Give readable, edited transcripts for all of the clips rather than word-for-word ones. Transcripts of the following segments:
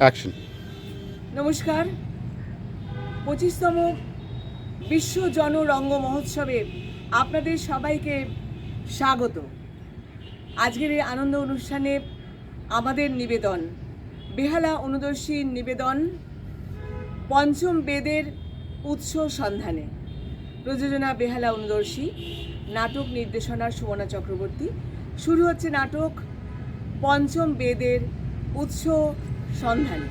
Action. নমস্কার। 25তম বিশ্ব জনরঙ্গ মহোৎসবে আপনাদের সবাইকে স্বাগত। আজকের এই আনন্দ অনুষ্ঠানে আমাদের নিবেদন, বেহালা অনুদর্শীর নিবেদন, পঞ্চম বেদের উৎস সন্ধানে। প্রযোজনা বেহালা অনুদর্শী, নাটক নির্দেশনা সুমনা চক্রবর্তী। শুরু হচ্ছে নাটক পঞ্চম বেদের উৎস সন্ধানে।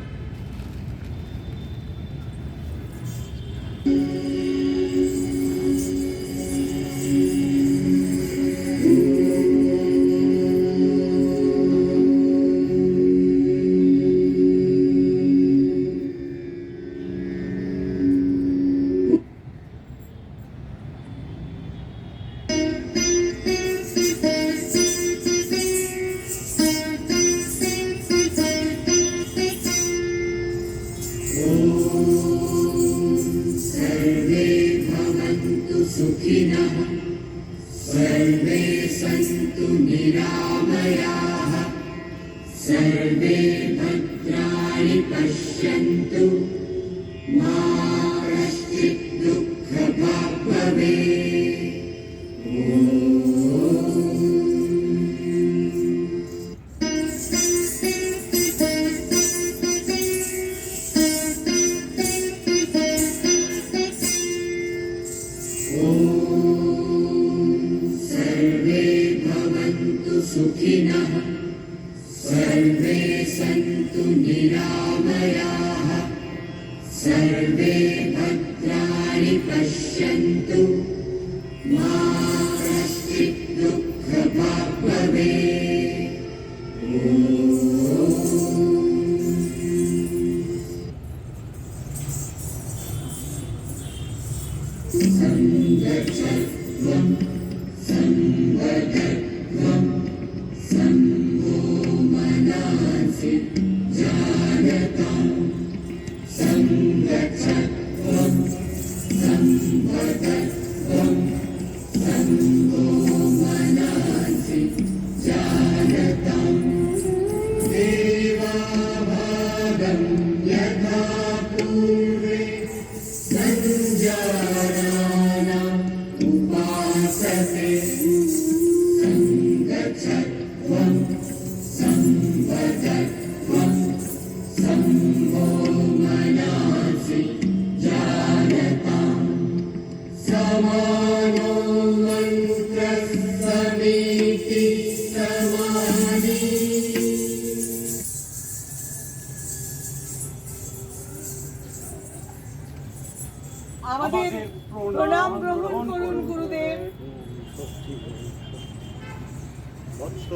सर्वे भवन्तु सुखिनः, सर्वे सन्तु निरामयाः, सर्वे भद्राणि पश्यन्तु, मा कश्चित् दुःखभाग् भवेत्। सर्वे भवन्तु सुखिनः, सर्वे सन्तु निरामयाः, सर्वे भद्राणि पश्यन्तु, मा कश्चित् दुःखभाग् भवेत्। सङ्गच्छध्वं सङ्गतध्वं सङ्गो मनांसि जानतां, सङ्गच्छध्वं सङ्गतध्वं सङ्गो मनांसि जानतां, देवाभागं यथा पूर्वे सञ्जानानाम् उपासते, सङ्गच्छध्वं सङ्गतध्वं सङ्गो मनांसि जानतां, समानो मन्त्रः समेति समानि। আমাদের প্রণাম গ্রহণ করুন গুরুদেব। বৎস,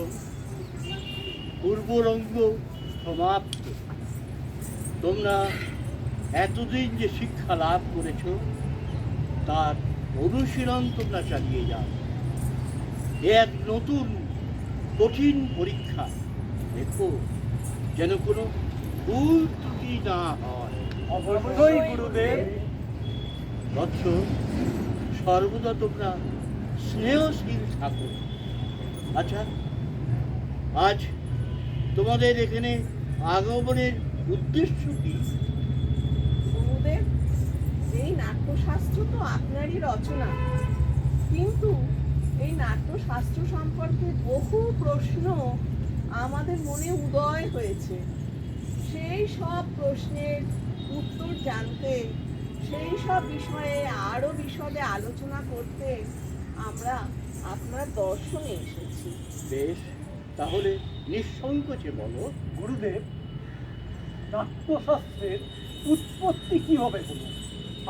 পূর্বরঙ্গ সমাপ্ত। তোমরা এতদিন যে শিক্ষা লাভ করেছ তার অনুশীলন তোমরা চালিয়ে যাও। এ এক নতুন কঠিন পরীক্ষা। দেখো যেন কোনো ভুল ত্রুটি না হয়। অবশ্যই গুরুদেব। বৎস, সর্বদা তোমরা স্নেহশীল থাকো। আচ্ছা, আজ তোমাদের এখানে আগমনের উদ্দেশ্য কি? গুরুদেব, এই নাট্যশাস্ত্র তো আপনারই রচনা, কিন্তু এই নাট্যশাস্ত্র সম্পর্কে বহু প্রশ্ন আমাদের মনে উদয় হয়েছে। সেই সব প্রশ্নের উত্তর জানতে, সেই সব বিষয়ে আরো বিশদে আলোচনা করতে আমরা আপনার দর্শনে এসেছি। বেশ, তাহলে নিঃসংকোচে বলো। গুরুদেব, নাট্যশাস্ত্রের উৎপত্তি কিভাবে হলো,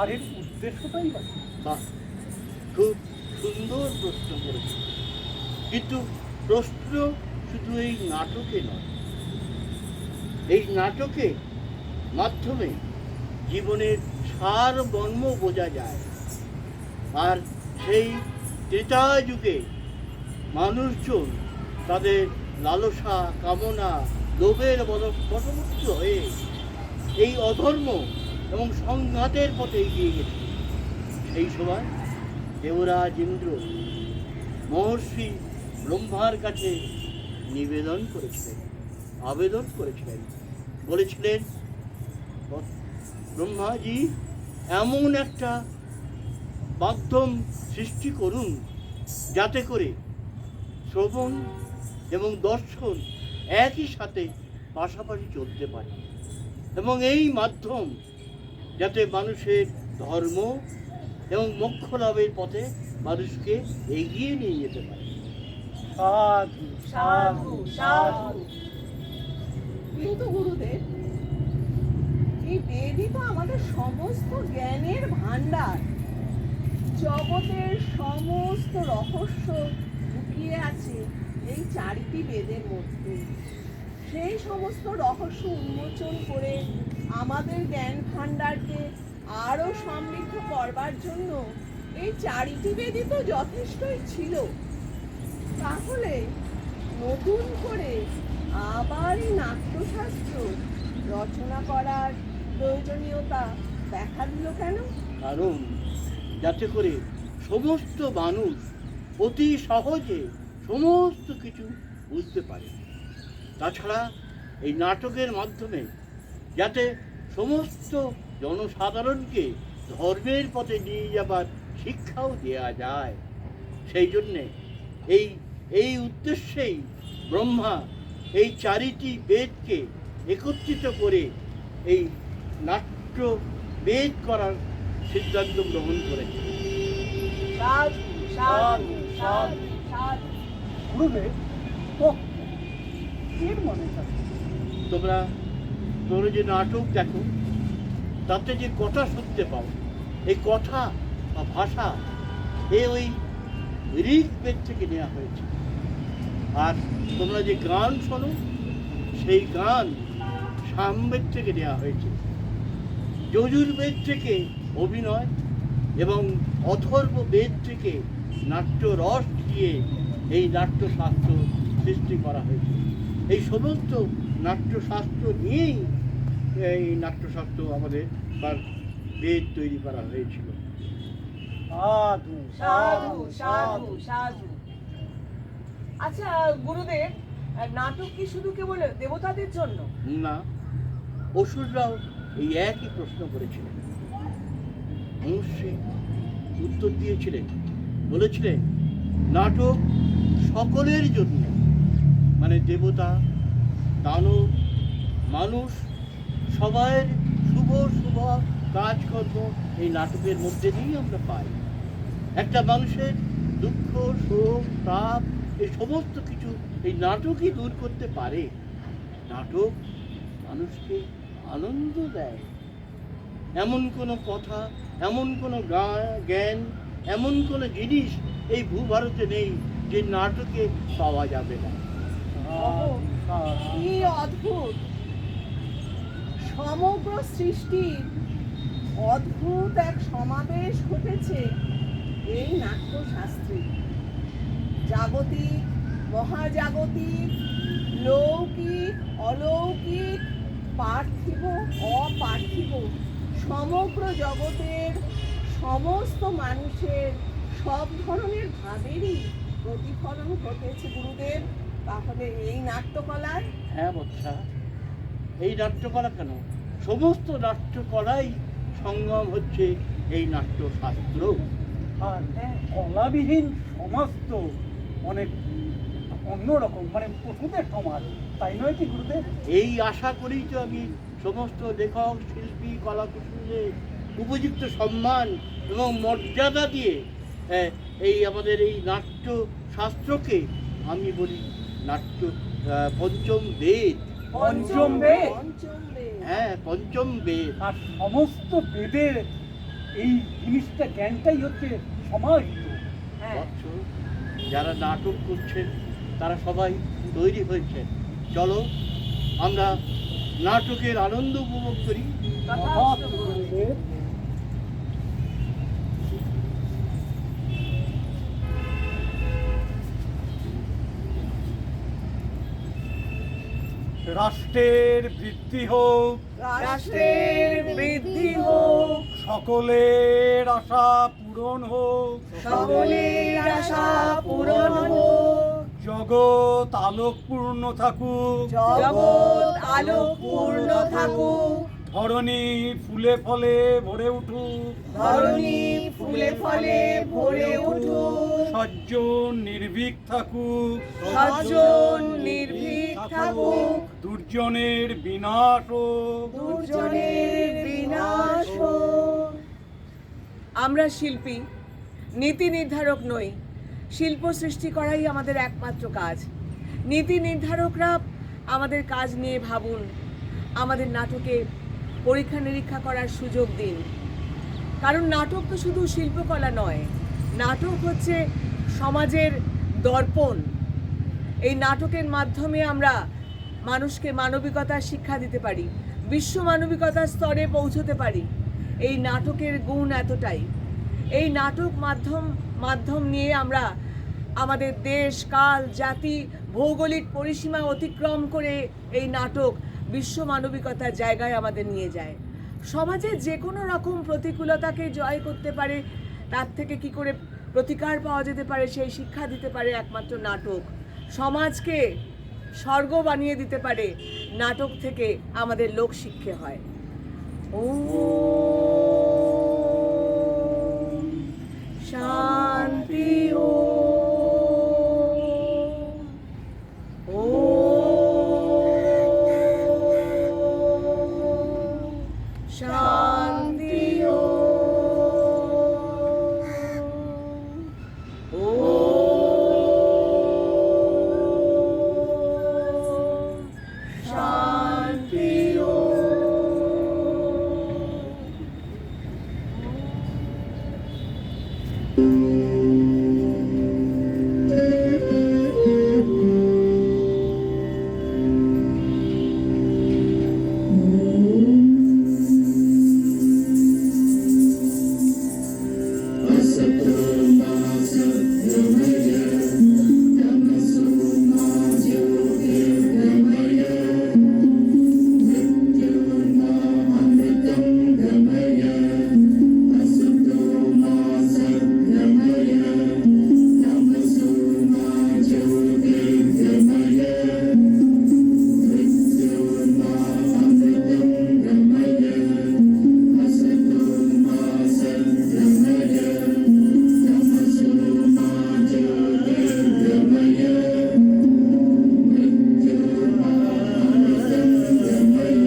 আর এর উদ্দেশ্যটাই বা কি? বাহ, খুব সুন্দর প্রশ্ন করেছ। কিন্তু প্রশ্ন শুধু এই নাটকে নয়, এই নাটকে মাধ্যমে জীবনের সারমর্ম বোঝা যায়। আর সেই ত্রেতা যুগে মানুষজন তাদের লালসা, কামনা, লোভের বশবর্তী হয়ে এই অধর্ম এবং সংঘাতের পথে এগিয়ে গেছে। সেই সময় দেবরাজ ইন্দ্র মহর্ষি ব্রহ্মার কাছে নিবেদন করেছিলেন, আবেদন করেছিলেন বলেছিলেন ব্রহ্মাজি এমন একটা মাধ্যম সৃষ্টি করুন যাতে করে শ্রবণ এবং দর্শন একই সাথে পাশাপাশি চলতে পারে, এবং এই মাধ্যম যাতে মানুষের ধর্ম এবং মোক্ষ লাভের পথে মানুষকে এগিয়ে নিয়ে যেতে পারে। সাধু সাধু সাধু। কিন্তু গুরুদেব, এই বেদই তো আমাদের সমস্ত জ্ঞানের ভান্ডার। জগতের সমস্ত রহস্য লুকিয়ে আছে এই 4টি বেদের মধ্যে। সেই সমস্ত রহস্য উন্মোচন করে আমাদের জ্ঞান ভান্ডারকে আরো সমৃদ্ধ করবার জন্য এই 4টি বেদই তো যথেষ্টই ছিল। তাহলে নতুন করে আবার এই নাট্যশাস্ত্র রচনা করার প্রয়োজনীয়তা দেখা দিল কেন? কারণ যাতে করে সমস্ত মানুষ অতি সহজে সমস্ত কিছু বুঝতে পারে। তাছাড়া এই নাটকের মাধ্যমে যাতে সমস্ত জনসাধারণকে ধর্মের পথে নিয়ে যাবার শিক্ষাও দেওয়া যায়, সেই জন্যে এই উদ্দেশ্যেই ব্রহ্মা এই 4টি বেদকে একত্রিত করে এই নাট্য বেদ করার সিদ্ধান্ত গ্রহণ করেছে। সাধু সাধু সাধু সাধু। গুরুদেব, তত্ত্ব এর মানে কি? তোমরা যে নাটক দেখো তাতে যে কথা শুনতে পাও, এই কথা বা ভাষা ওই ঋগ্বেদ থেকে নেওয়া হয়েছে। আর তোমরা যে গান শোনো সেই গান সামবেদ থেকে নেওয়া হয়েছে। যজুর্বেদ থেকে অভিনয় এবং অথর্ব বেদ থেকে নাট্য রস দিয়ে এই নাট্যশাস্ত্র সৃষ্টি করা হয়েছে। এই সমস্ত নাট্যশাস্ত্র নিয়েই এই নাট্যশাস্ত্র আমাদের বা বেদ তৈরি করা হয়েছিল। সাধু সাধু সাধু সাধু। আচ্ছা গুরুদেব, নাটক কি শুধু কেবল দেবতাদের জন্য? না, অসুররাও এই একই প্রশ্ন করেছিলেন। মনুষ্যে উত্তর দিয়েছিলেন, বলেছিলেন নাটক সকলের জন্য, মানে দেবতা, দানব, মানুষ, সবার শুভ শুভ কাজকর্ম এই নাটকের মধ্যে দিয়েই আমরা পাই। একটা মানুষের দুঃখ, শোক, তাপ এই সমস্ত কিছু এই নাটকই দূর করতে পারে। নাটক মানুষকে আনন্দ দেয়। এমন কোনো কথা, এমন কোনো জ্ঞান, এমন কোনো জিনিস এই ভূভারতে নেই যে নাটকে পাওয়া যাবে না। কি অদ্ভুত! সমগ্র সৃষ্টির অদ্ভুত এক সমাবেশ ঘটেছে এই নাট্যশাস্ত্রে। জাগতিক, মহাজাগতিক, লৌকিক, অলৌকিক, পার্থিব, অপার্থিব সমগ্র জগতের সমস্ত মানুষের সব ধরনের ভাবেরই প্রতিফলন ঘটেছে গুরুদেব। তাহলে এই নাট্যকলায়? হ্যাঁ বৎসা, এই নাট্যকলা কেন, সমস্ত নাট্যকলাই সঙ্গম হচ্ছে এই নাট্যশাস্ত্র। আর কলাবিহীন সমাজ তো অনেক অন্যরকম, মানে পশুদের সমাজ, তাই নয় কি গুরুদেব? এই আশা করেই তো আমি সমস্ত লেখক, শিল্পী, কলাকুশলীদের উপযুক্ত সম্মান এবং মর্যাদা দিয়ে এই আমাদের এই নাট্য শাস্ত্রকে আমি বলি নাট্য পঞ্চম বেদ। পঞ্চম বেদ? পঞ্চম বেদ। হ্যাঁ, পঞ্চম বেদ। আর সমস্ত বেদের এই জিনিসটা, জ্ঞানটাই হচ্ছে সমাহিত। হ্যাঁ। বৎস, যারা নাটক করছেন তারা সবাই তৈরি হয়েছেন। চলো আমরা নাটকের আনন্দ উপভোগ করি। তথাস্তু গুরুদেব। গুরুদেব, রাষ্ট্রের বৃদ্ধি হোক, রাষ্ট্রের বৃদ্ধি হোক, সকলের আশা পূরণ হোক, সকলের আশা পূরণ হোক, জগৎ আলোকপূর্ণ থাকুক, জগৎ আলোকপূর্ণ থাকুক, ধরণী ফুলে ফলে ভরে উঠুক, ধরণী ফুলে ফলে ভরে উঠুক, সজ্জন নির্ভীক থাকুক, সজ্জন নির্ভীক থাকুক, দুর্জনের বিনাশ হোক। দুর্জনের বিনাশ হোক। আমরা শিল্পী, নীতি নির্ধারক নই। শিল্প সৃষ্টি করাই আমাদের একমাত্র কাজ। নীতি নির্ধারকরা আমাদের কাজ নিয়ে ভাবুন, আমাদের নাটকে পরীক্ষা নিরীক্ষা করার সুযোগ দিন। কারণ নাটক তো শুধু শিল্পকলা নয়, নাটক হচ্ছে সমাজের দর্পণ। এই নাটকের মাধ্যমে আমরা মানুষকে মানবিকতার শিক্ষা দিতে পারি, বিশ্ব মানবিকতার স্তরে পৌঁছতে পারি। এই নাটকের গুণ এতটাই। এই নাটক মাধ্যম নিয়ে আমরা আমাদের দেশ, কাল, জাতি, ভৌগোলিক পরিসীমা অতিক্রম করে এই নাটক বিশ্ব মানবিকতার জায়গায় আমাদের নিয়ে যায়। সমাজের যে কোনো রকম প্রতিকূলতাকে জয় করতে পারে, তার থেকে কি করে প্রতিকার পাওয়া যেতে পারে সেই শিক্ষা দিতে পারে একমাত্র নাটক। সমাজকে স্বর্গ বানিয়ে দিতে পারে নাটক থেকে আমাদের লোক শিক্ষা হয়। ও শান্তি, ও শান্তি, ও শান্তি, ও असतो मा सद्गमय तमसो मा ज्योतिर्गमय मृत्युर्मामृतं गमय असतो मा सद्गमय तमसो मा ज्योतिर्गमय मृत्युर्मामृतं गमय असतो मा सद्गमय तमसो मा ज्योतिर्गमय मृत्युर्मामृतं गमय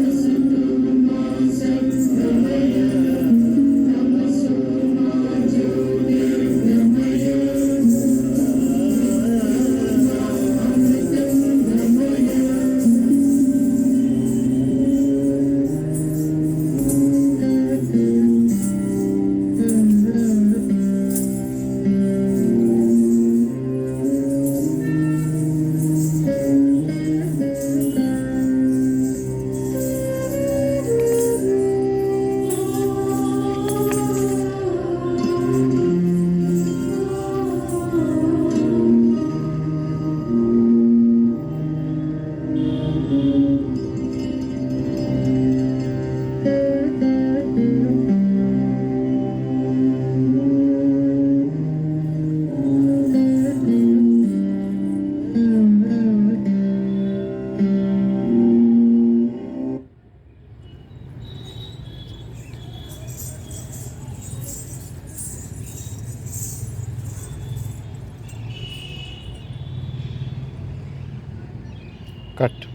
असतो मा सद्गमय तमसो मा ज्योतिर्गमय কাট।